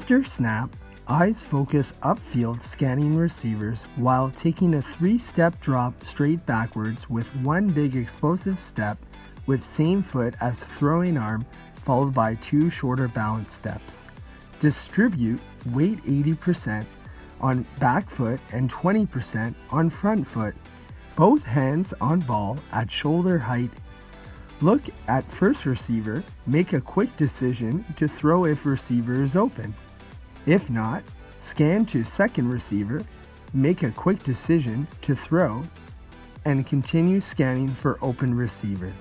After snap, eyes focus upfield scanning receivers while taking a 3-step drop straight backwards with one big explosive step with same foot as throwing arm followed by 2 shorter balance steps. Distribute weight 80% on back foot and 20% on front foot, both hands on ball at shoulder height. Look at first receiver, make a quick decision to throw if receiver is open. If not, scan to second receiver, make a quick decision to throw, and continue scanning for open receiver.